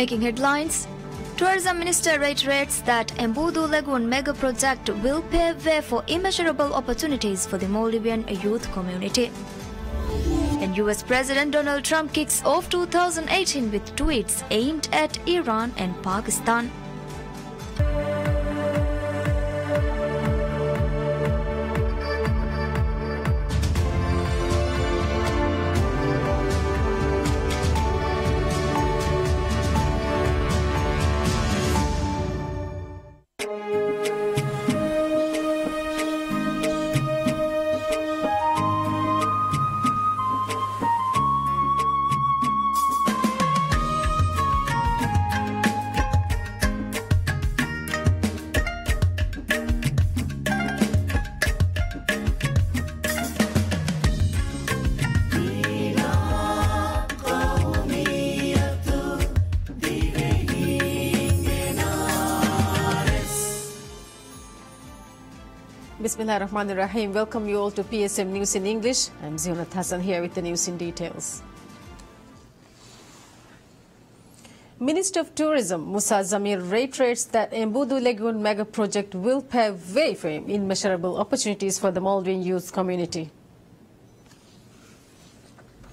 Making headlines, Tourism Minister reiterates that Embudu Lagoon mega project will pave way for immeasurable opportunities for the Maldivian youth community. And US President Donald Trump kicks off 2018 with tweets aimed at Iran and Pakistan. Bismillahirrahmanirrahim. Welcome you all to PSM News in English. I'm Zionat Hassan here with the news in details. Minister of Tourism Musa Zamir reiterates that Embudu Lagoon mega project will pave way for immeasurable opportunities for the Maldivian youth community.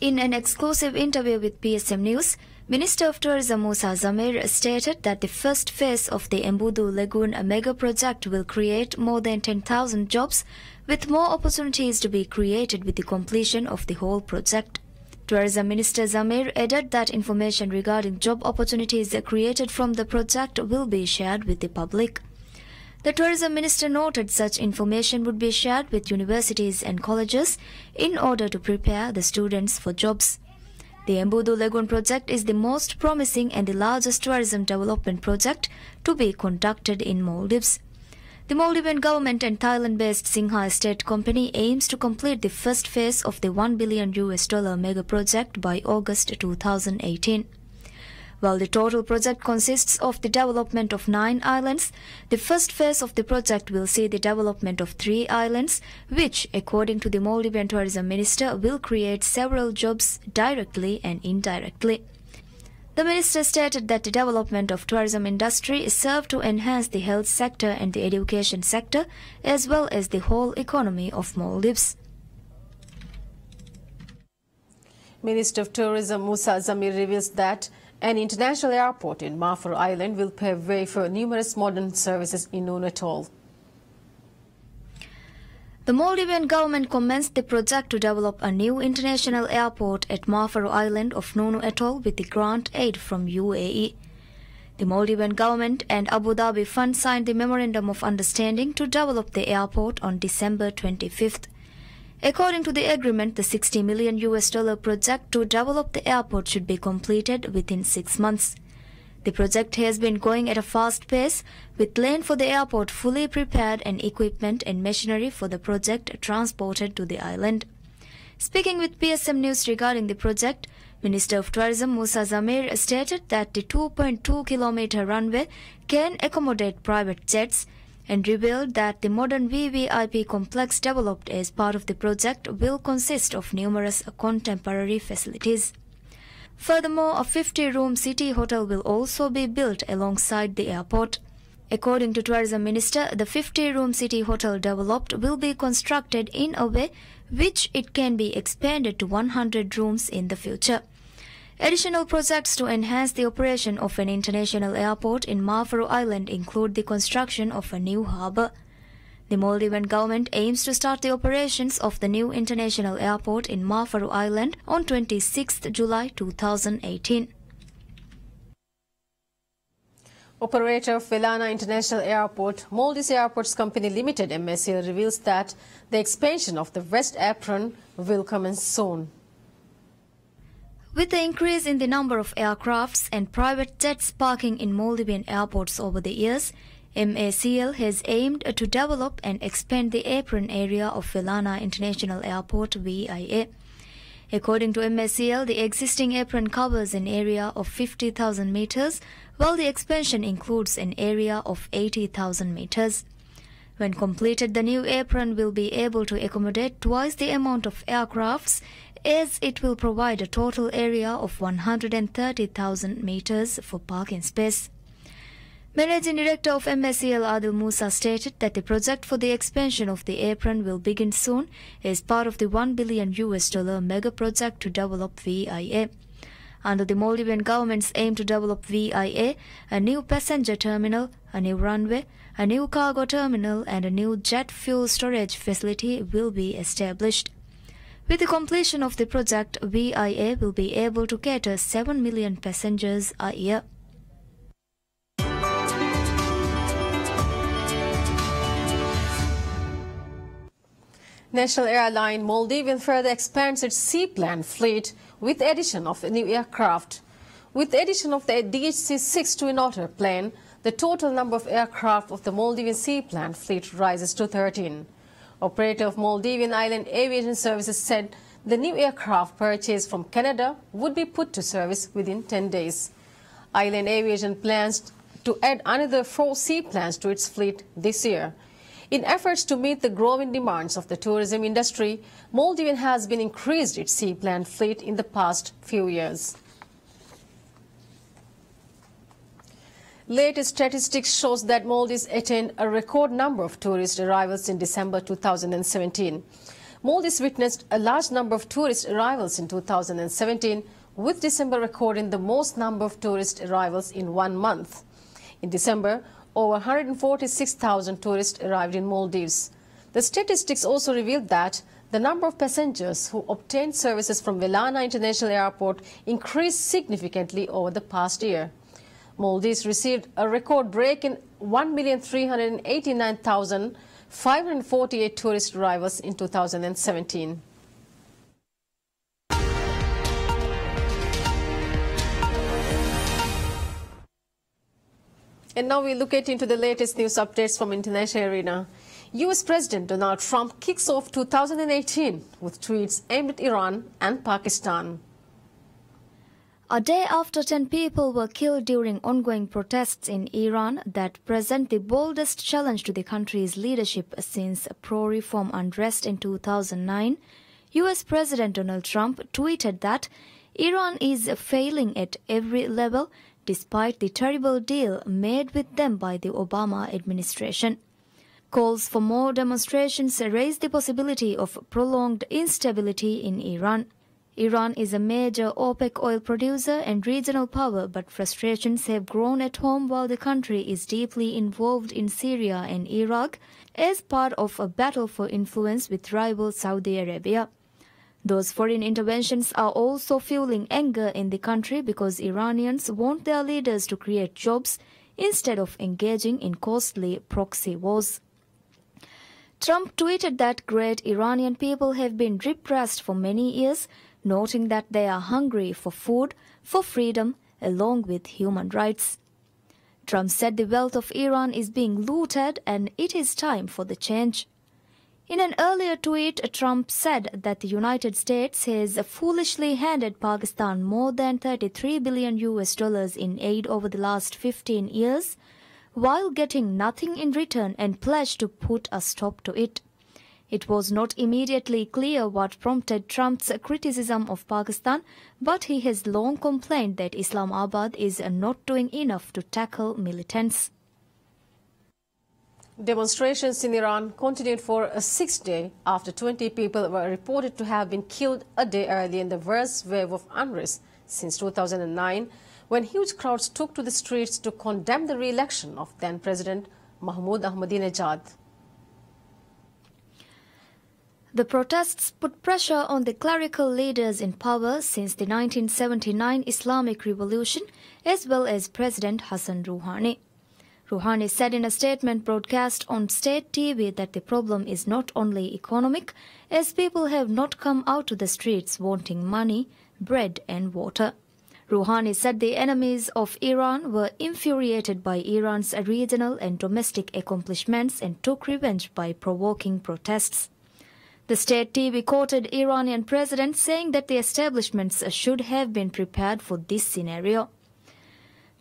In an exclusive interview with PSM News, Minister of Tourism Musa Zamir stated that the first phase of the Embudu Lagoon mega project will create more than 10,000 jobs, with more opportunities to be created with the completion of the whole project. Tourism Minister Zamir added that information regarding job opportunities created from the project will be shared with the public. The Tourism Minister noted such information would be shared with universities and colleges in order to prepare the students for jobs. The Embudu Lagoon project is the most promising and the largest tourism development project to be conducted in Maldives. The Maldivian government and Thailand-based Singha Estate Company aims to complete the first phase of the $1 billion mega project by August 2018. While the total project consists of the development of 9 islands, the first phase of the project will see the development of 3 islands, which, according to the Maldivian Tourism Minister, will create several jobs directly and indirectly. The minister stated that the development of tourism industry is served to enhance the health sector and the education sector, as well as the whole economy of Maldives. Minister of Tourism Musa Zamir reveals that an international airport in Mafur Island will pave way for numerous modern services in Nunu Atoll. The Maldivian government commenced the project to develop a new international airport at Mafur Island of Nunu Atoll with the grant aid from UAE. The Maldivian government and Abu Dhabi Fund signed the Memorandum of Understanding to develop the airport on December 25th. According to the agreement, the $60 million project to develop the airport should be completed within 6 months. The project has been going at a fast pace, with land for the airport fully prepared and equipment and machinery for the project transported to the island. Speaking with PSM News regarding the project, Minister of Tourism Musa Zamir stated that the 2.2-kilometer runway can accommodate private jets, and revealed that the modern VVIP complex developed as part of the project will consist of numerous contemporary facilities. Furthermore, a 50-room city hotel will also be built alongside the airport. According to Tourism Minister, the 50-room city hotel developed will be constructed in a way which it can be expanded to 100 rooms in the future. Additional projects to enhance the operation of an international airport in Mafur Island include the construction of a new harbour. The Maldivian government aims to start the operations of the new international airport in Mafur Island on 26 July 2018. Operator of Velana International Airport, Maldives Airports Company Limited (MSL) reveals that the expansion of the West Apron will commence soon. With the increase in the number of aircrafts and private jets parking in Maldivian airports over the years, MACL has aimed to develop and expand the apron area of Velana International Airport VIA. According to MACL, the existing apron covers an area of 50,000 meters, while the expansion includes an area of 80,000 meters. When completed, the new apron will be able to accommodate twice the amount of aircrafts as it will provide a total area of 130,000 meters for parking space. Managing Director of MSEL Adil Musa stated that the project for the expansion of the apron will begin soon as part of the $1 billion mega project to develop VIA. Under the Maldivian government's aim to develop VIA, a new passenger terminal, a new runway, a new cargo terminal and a new jet fuel storage facility will be established. With the completion of the project, VIA will be able to cater 7 million passengers a year. National Airline Maldivian further expands its seaplane fleet with addition of a new aircraft. With the addition of the DHC-6 Twin Otter plane, the total number of aircraft of the Maldivian seaplane fleet rises to 13. Operator of Maldivian Island Aviation Services said the new aircraft purchased from Canada would be put to service within 10 days. Island Aviation plans to add another 4 seaplanes to its fleet this year. In efforts to meet the growing demands of the tourism industry, Maldivian has been increased its seaplane fleet in the past few years. Latest statistics shows that Maldives attained a record number of tourist arrivals in December 2017. Maldives witnessed a large number of tourist arrivals in 2017, with December recording the most number of tourist arrivals in 1 month. In December, over 146,000 tourists arrived in Maldives. The statistics also revealed that the number of passengers who obtained services from Velana International Airport increased significantly over the past year. Maldives received a record-breaking 1,389,548 tourist arrivals in 2017. And now we look into the latest news updates from international arena. US President Donald Trump kicks off 2018 with tweets aimed at Iran and Pakistan. A day after 10 people were killed during ongoing protests in Iran that present the boldest challenge to the country's leadership since pro-reform unrest in 2009, US President Donald Trump tweeted that Iran is failing at every level despite the terrible deal made with them by the Obama administration. Calls for more demonstrations raise the possibility of prolonged instability in Iran. Iran is a major OPEC oil producer and regional power, but frustrations have grown at home while the country is deeply involved in Syria and Iraq as part of a battle for influence with rival Saudi Arabia. Those foreign interventions are also fueling anger in the country because Iranians want their leaders to create jobs instead of engaging in costly proxy wars. Trump tweeted that great Iranian people have been repressed for many years, noting that they are hungry for food, for freedom, along with human rights. Trump said the wealth of Iran is being looted and it is time for the change. In an earlier tweet, Trump said that the United States has foolishly handed Pakistan more than $33 billion in aid over the last 15 years, while getting nothing in return and pledged to put a stop to it. It was not immediately clear what prompted Trump's criticism of Pakistan, but he has long complained that Islamabad is not doing enough to tackle militants. Demonstrations in Iran continued for a 6th day after 20 people were reported to have been killed a day earlier in the worst wave of unrest since 2009, when huge crowds took to the streets to condemn the re-election of then-President Mahmoud Ahmadinejad. The protests put pressure on the clerical leaders in power since the 1979 Islamic Revolution, as well as President Hassan Rouhani. Rouhani said in a statement broadcast on state TV that the problem is not only economic, as people have not come out to the streets wanting money, bread and water. Rouhani said the enemies of Iran were infuriated by Iran's regional and domestic accomplishments and took revenge by provoking protests. The state TV quoted Iranian president saying that the establishments should have been prepared for this scenario.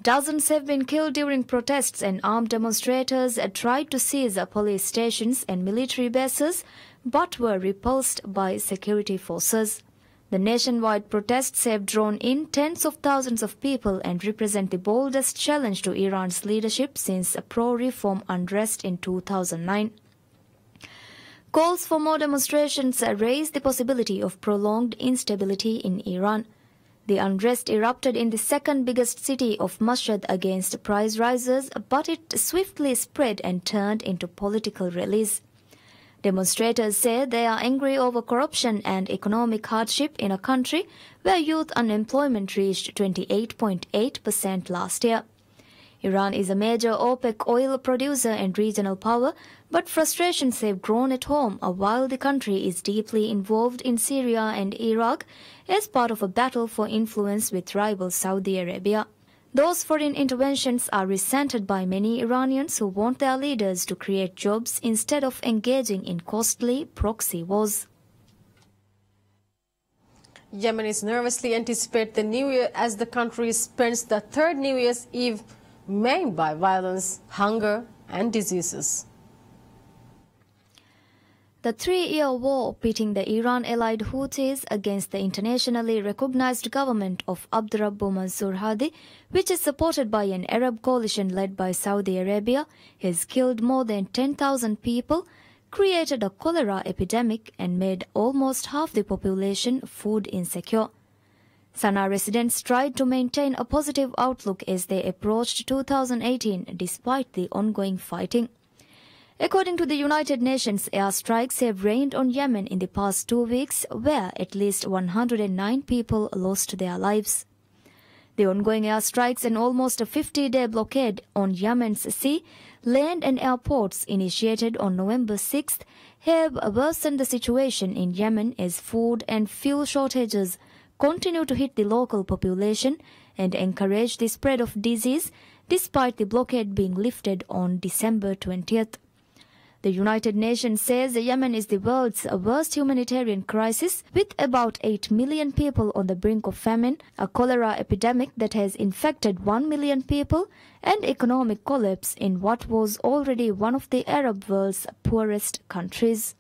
Dozens have been killed during protests, and armed demonstrators tried to seize police stations and military bases but were repulsed by security forces. The nationwide protests have drawn in tens of thousands of people and represent the boldest challenge to Iran's leadership since pro-reform unrest in 2009. Calls for more demonstrations raise the possibility of prolonged instability in Iran. The unrest erupted in the second biggest city of Mashhad against price rises, but it swiftly spread and turned into political rallies. Demonstrators say they are angry over corruption and economic hardship in a country where youth unemployment reached 28.8% last year. Iran is a major OPEC oil producer and regional power, but frustrations have grown at home while the country is deeply involved in Syria and Iraq as part of a battle for influence with rival Saudi Arabia. Those foreign interventions are resented by many Iranians who want their leaders to create jobs instead of engaging in costly proxy wars. Yemenis nervously anticipate the new year as the country spends the third New Year's Eve maimed by violence, hunger and diseases. The 3-year war pitting the Iran-allied Houthis against the internationally recognized government of Abdurrabbu Mansur Hadi, which is supported by an Arab coalition led by Saudi Arabia, has killed more than 10,000 people, created a cholera epidemic and made almost half the population food insecure. Sana'a residents tried to maintain a positive outlook as they approached 2018 despite the ongoing fighting. According to the United Nations, airstrikes have rained on Yemen in the past 2 weeks, where at least 109 people lost their lives. The ongoing airstrikes and almost a 50-day blockade on Yemen's sea, land and airports initiated on November 6th have worsened the situation in Yemen as food and fuel shortages continue to hit the local population and encourage the spread of disease despite the blockade being lifted on December 20th. The United Nations says Yemen is the world's worst humanitarian crisis, with about 8 million people on the brink of famine, a cholera epidemic that has infected 1 million people, and economic collapse in what was already one of the Arab world's poorest countries.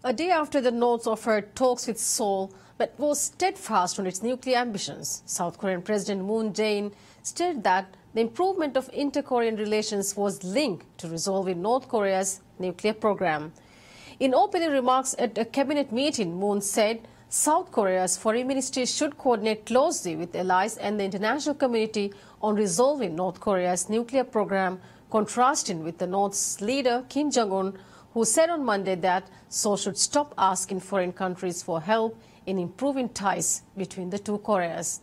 A day after the North offered talks with Seoul but was steadfast on its nuclear ambitions, South Korean President Moon Jae-in stated that the improvement of inter-Korean relations was linked to resolving North Korea's nuclear program. In opening remarks at a cabinet meeting, Moon said South Korea's foreign ministry should coordinate closely with allies and the international community on resolving North Korea's nuclear program, contrasting with the North's leader Kim Jong-un, who said on Monday that Seoul should stop asking foreign countries for help in improving ties between the two Koreas.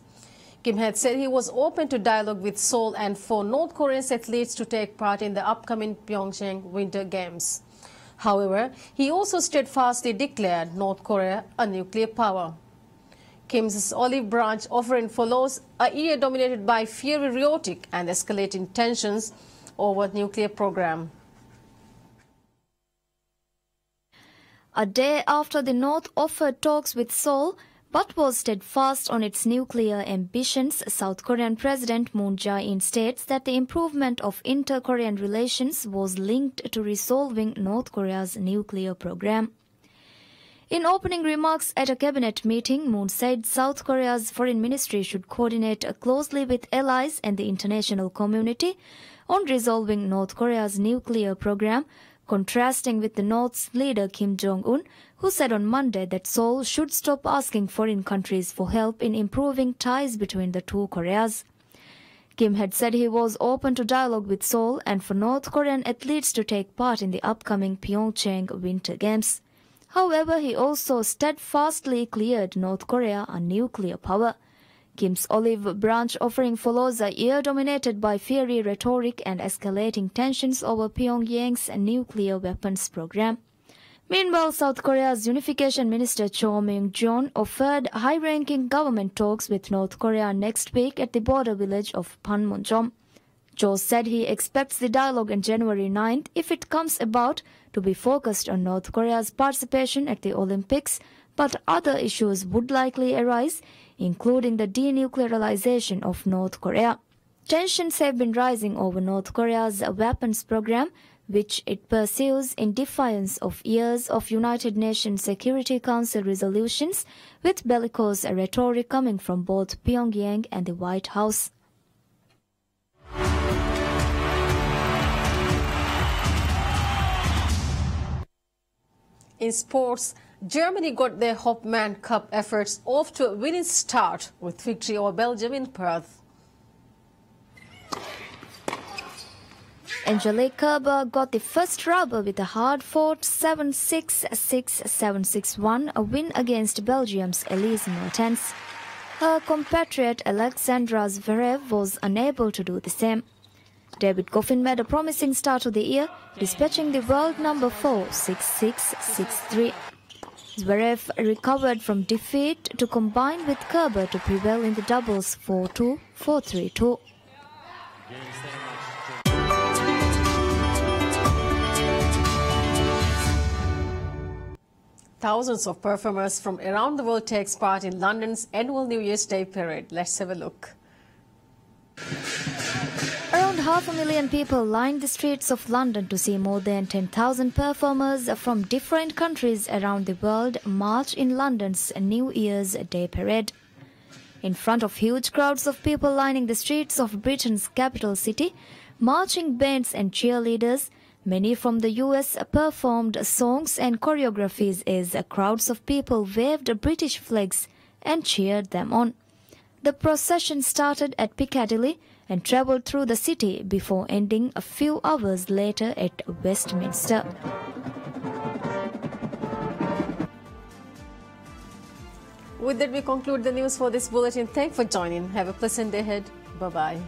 Kim had said he was open to dialogue with Seoul and for North Korean athletes to take part in the upcoming Pyeongchang Winter Games. However, he also steadfastly declared North Korea a nuclear power. Kim's olive branch offering follows a year dominated by fiery rhetoric and escalating tensions over nuclear program. A day after the North offered talks with Seoul, but was steadfast on its nuclear ambitions, South Korean President Moon Jae-in states that the improvement of inter-Korean relations was linked to resolving North Korea's nuclear program. In opening remarks at a cabinet meeting, Moon said South Korea's foreign ministry should coordinate closely with allies and the international community on resolving North Korea's nuclear program, contrasting with the North's leader Kim Jong-un, who said on Monday that Seoul should stop asking foreign countries for help in improving ties between the two Koreas. Kim had said he was open to dialogue with Seoul and for North Korean athletes to take part in the upcoming Pyeongchang Winter Games. However, he also steadfastly cleared North Korea a nuclear power. Kim's olive branch offering follows a year dominated by fiery rhetoric and escalating tensions over Pyongyang's nuclear weapons program. Meanwhile, South Korea's Unification Minister Cho Myung-jeon offered high-ranking government talks with North Korea next week at the border village of Panmunjom. Cho said he expects the dialogue on January 9th, if it comes about, to be focused on North Korea's participation at the Olympics, but other issues would likely arise, including the denuclearization of North Korea. Tensions have been rising over North Korea's weapons program, which it pursues in defiance of years of United Nations Security Council resolutions, with bellicose rhetoric coming from both Pyongyang and the White House. In sports, Germany got their Hopman Cup efforts off to a winning start with victory over Belgium in Perth. Angelique Kerber got the first rubber with a hard-fought 7-6, 6-7-6-1, a win against Belgium's Elise Mertens. Her compatriot Alexandra Zverev was unable to do the same. David Goffin made a promising start to the year, dispatching the world number 4 6-6, 6-3. Zverev recovered from defeat to combine with Kerber to prevail in the doubles 4-2, 4-3-2. Thousands of performers from around the world takes part in London's annual New Year's Day parade. Let's have a look. Around 500,000 people lined the streets of London to see more than 10,000 performers from different countries around the world march in London's New Year's Day parade. In front of huge crowds of people lining the streets of Britain's capital city, marching bands and cheerleaders, many from the US, performed songs and choreographies as crowds of people waved British flags and cheered them on. The procession started at Piccadilly and travelled through the city before ending a few hours later at Westminster. With that, we conclude the news for this bulletin. Thanks for joining. Have a pleasant day ahead. Bye-bye.